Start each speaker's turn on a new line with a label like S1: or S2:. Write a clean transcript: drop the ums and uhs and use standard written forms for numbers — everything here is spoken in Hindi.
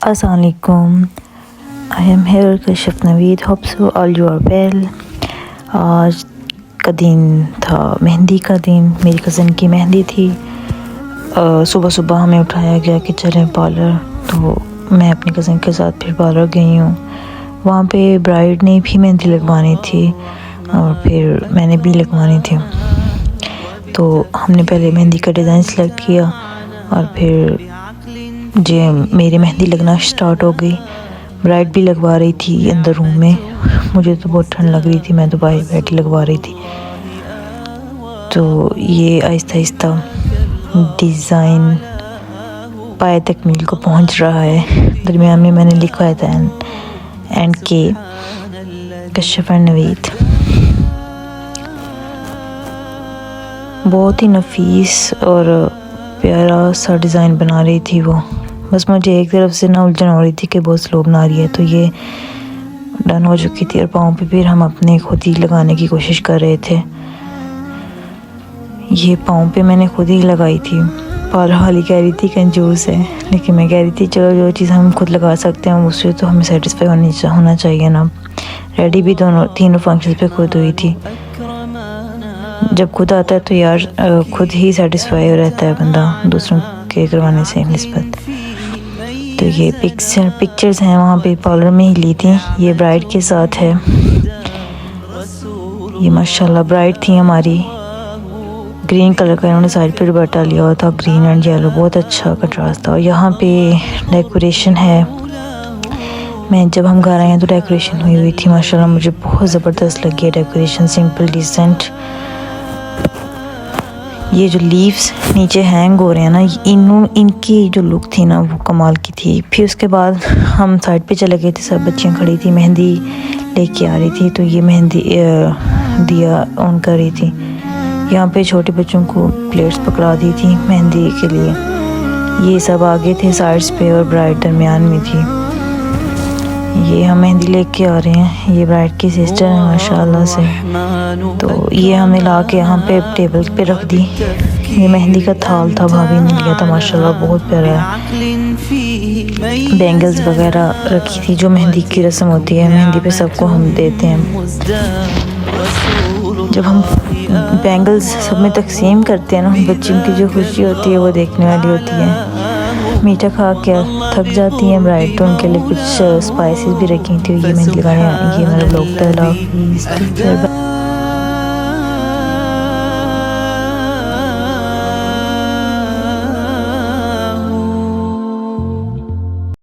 S1: Assalamualaikum. I am here Kashif Naveed. Hope so all you are well. आज का दिन था मेहंदी का दिन. मेरी कज़न की मेहंदी थी. सुबह सुबह हमें उठाया गया कि चलें पार्लर. तो मैं अपनी कज़न के साथ फिर पार्लर गई हूँ. वहाँ पे ब्राइड ने भी मेहंदी लगवानी थी और फिर मैंने भी लगवानी थी. तो हमने पहले मेहंदी का डिज़ाइन सेलेक्ट किया और फिर मेरी मेहंदी लगना स्टार्ट हो गई. ब्राइड भी लगवा रही थी अंदर रूम में. मुझे तो बहुत ठंड लग रही थी, मैं तो बाहर बैठी लगवा रही थी. तो ये आहिस्ता आहिस्ता डिज़ाइन पाए तकमील को पहुंच रहा है. दरमियान में मैंने लिखवाया था एंड के कशिफ नवीद. बहुत ही नफीस और प्यारा सा डिज़ाइन बना रही थी वो. बस मुझे एक तरफ से ना उलझन हो रही थी कि बहुत स्लो बना रही है. तो ये डन हो चुकी थी और पाँव पे फिर हम अपने खुद ही लगाने की कोशिश कर रहे थे. ये पाँव पे मैंने खुद ही लगाई थी. पार्लर वाली कह रही थी कंजूस है, लेकिन मैं कह रही थी चलो जो चीज़ हम खुद लगा सकते हैं उससे तो हमें सेटिस्फाई होना चाहिए ना. रेडी भी तीनों फंक्शन पे खुद हुई थी. जब खुद आता है तो यार खुद ही सेटिस्फाई रहता है बंदा दूसरों के करवाने से निस्बत. तो ये पिक्चर्स हैं वहाँ पे पार्लर में ही ली थी. ये ब्राइड के साथ है. ये माशाल्लाह ब्राइड थी हमारी. ग्रीन कलर का इन्होंने साइड पे दुपट्टा लिया हुआ था. ग्रीन एंड येलो बहुत अच्छा कंट्रास्ट था. और यहाँ पे डेकोरेशन है. जब हम घर आए हैं तो डेकोरेशन हुई थी माशाल्लाह. मुझे बहुत ज़बरदस्त लगी है डेकोरेशन. Simple decent. ये जो लीव्स नीचे हैंग हो रहे हैं ना, इनकी जो लुक थी ना वो कमाल की थी. फिर उसके बाद हम साइड पे चले गए थे. सब बच्चियाँ खड़ी थी, मेहंदी लेके आ रही थी. तो ये मेहंदी दिया ऑन कर रही थी. यहाँ पे छोटे बच्चों को प्लेट्स पकड़ा दी थी मेहंदी के लिए. ये सब आगे थे साइड्स पे और ब्राइड दरमियान में थी. ये हम मेहंदी लेके आ रहे हैं. ये ब्राइड की सिस्टर है माशाल्लाह से. तो ये हमने ला के यहाँ पे टेबल पे रख दी. ये मेहंदी का थाल था, भाभी ने लिया था माशाल्लाह, बहुत प्यारा है. बैंगल्स वगैरह रखी थी. जो मेहंदी की रस्म होती है, मेहंदी पे सबको हम देते हैं. जब हम बैंगल्स सब में तकसीम करते हैं ना, बच्चों की जो खुशी होती है वो देखने वाली होती है. मीठा खा के थक जाती हैं ब्राइड, तो उनके लिए कुछ स्पाइसेस भी रखी थी. ये मेहंदी लगाने. ये मेरा ब्लॉग था.